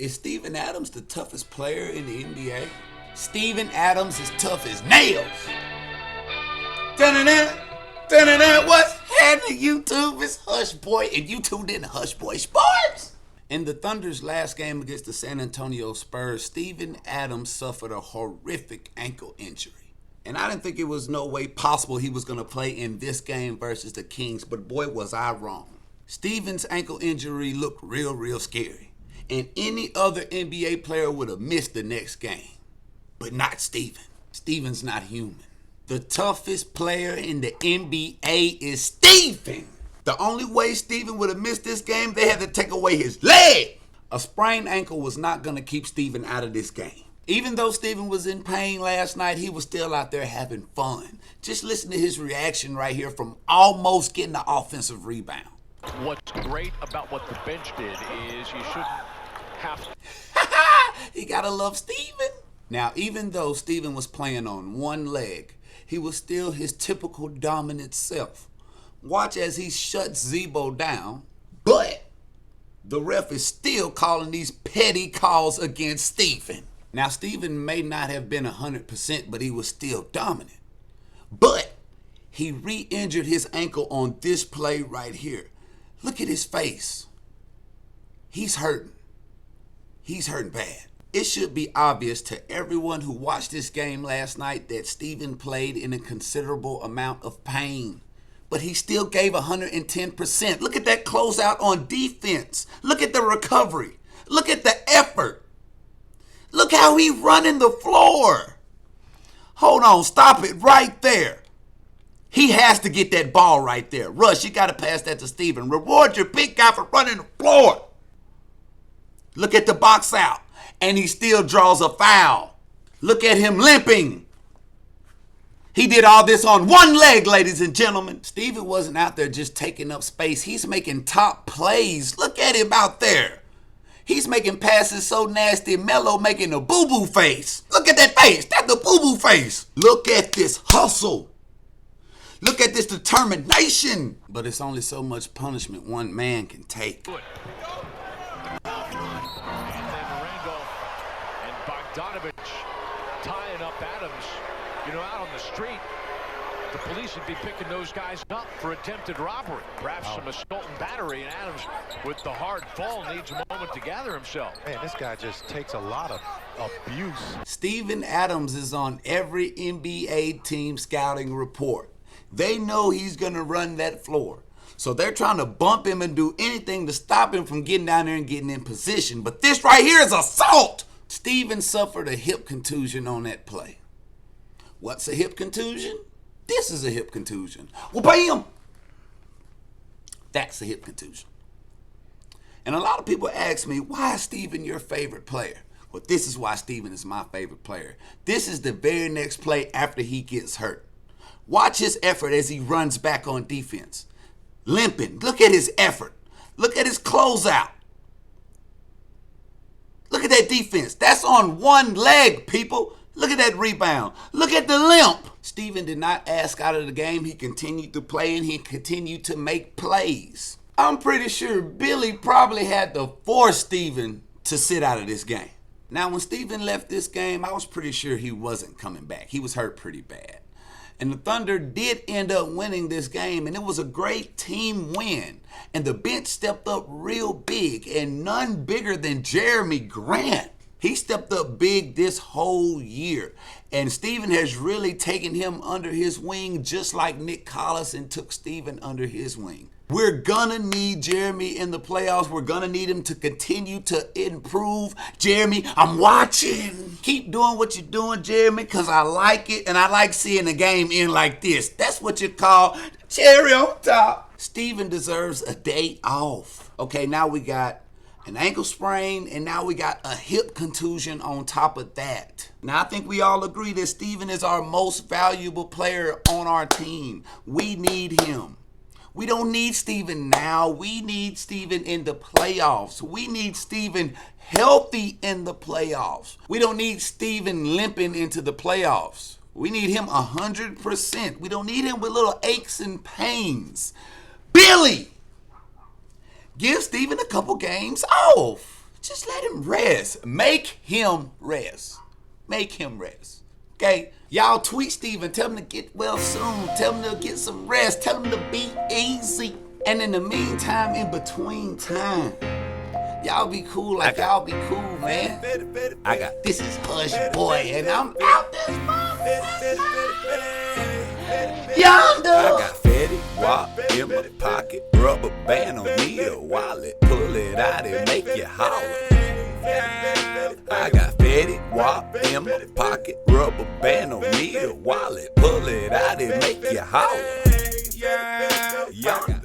Is Steven Adams the toughest player in the NBA? Steven Adams is tough as nails. What's happening, YouTube? It's Hush Boy, and you tuned in to Hush Boy Sports. In the Thunder's last game against the San Antonio Spurs, Steven Adams suffered a horrific ankle injury. And I didn't think it was no way possible he was going to play in this game versus the Kings, but boy, was I wrong. Steven's ankle injury looked real scary. And any other NBA player would have missed the next game. But not Steven. Steven's not human. The toughest player in the NBA is Steven. The only way Steven would have missed this game, they had to take away his leg. A sprained ankle was not going to keep Steven out of this game. Even though Steven was in pain last night, he was still out there having fun. Just listen to his reaction right here from almost getting the offensive rebound. What's great about what the bench did is you shouldn't have to. You gotta love Steven. Now, even though Steven was playing on one leg, he was still his typical dominant self. Watch as he shuts Zebo down, but the ref is still calling these petty calls against Steven. Now, Steven may not have been 100%, but he was still dominant. But he re-injured his ankle on this play right here. Look at his face. He's hurting. He's hurting bad. It should be obvious to everyone who watched this game last night that Steven played in a considerable amount of pain. But he still gave 110%. Look at that closeout on defense. Look at the recovery. Look at the effort. Look how he running the floor. Hold on, stop it right there. He has to get that ball right there. Russ, you got to pass that to Steven. Reward your big guy for running the floor. Look at the box out. And he still draws a foul. Look at him limping. He did all this on one leg, ladies and gentlemen. Steven wasn't out there just taking up space. He's making top plays. Look at him out there. He's making passes so nasty, Melo making a boo-boo face. Look at that face. That's the boo-boo face. Look at this hustle. Look at this determination. But it's only so much punishment one man can take. And then Randolph and Bogdanovich tying up Adams. You know, out on the street, the police would be picking those guys up for attempted robbery. Perhaps some assault and battery, and Adams, with the hard fall, needs a moment to gather himself. Man, this guy just takes a lot of abuse. Steven Adams is on every NBA team scouting report. They know he's going to run that floor. So they're trying to bump him and do anything to stop him from getting down there and getting in position. But this right here is assault. Steven suffered a hip contusion on that play. What's a hip contusion? This is a hip contusion. Well, bam! That's a hip contusion. And a lot of people ask me, why is Steven your favorite player? Well, this is why Steven is my favorite player. This is the very next play after he gets hurt. Watch his effort as he runs back on defense. Limping. Look at his effort. Look at his closeout. Look at that defense. That's on one leg, people. Look at that rebound. Look at the limp. Steven did not ask out of the game. He continued to play and he continued to make plays. I'm pretty sure Billy probably had to force Steven to sit out of this game. Now, when Steven left this game, I was pretty sure he wasn't coming back. He was hurt pretty bad. And the Thunder did end up winning this game, and it was a great team win. And the bench stepped up real big, and none bigger than Jeremy Grant. He stepped up big this whole year. And Steven has really taken him under his wing, just like Nick Collison took Steven under his wing. We're gonna need Jeremy in the playoffs. We're gonna need him to continue to improve. Jeremy, I'm watching. Keep doing what you're doing, Jeremy, because I like it, and I like seeing the game end like this. That's what you call cherry on top. Steven deserves a day off. Okay, now we got an ankle sprain, and now we got a hip contusion on top of that. Now, I think we all agree that Steven is our most valuable player on our team. We need him. We don't need Steven now. We need Steven in the playoffs. We need Steven healthy in the playoffs. We don't need Steven limping into the playoffs. We need him 100%. We don't need him with little aches and pains. Billy, give Steven a couple games off. Just let him rest. Make him rest. Make him rest. Okay? Y'all tweet Steven. Tell him to get well soon. Tell him to get some rest. Tell him to be easy. And in the meantime, in between time, y'all be cool like y'all be cool, man. This is Hush Boy, and I'm out this motherfucker. Young dude. I got Fetty Wap in my pocket, rubber band on me, a wallet. Pull it out and make you holler. I got Fetty Wap in my pocket, rubber band on me, a wallet. Pull it out and make you holler. Yeah.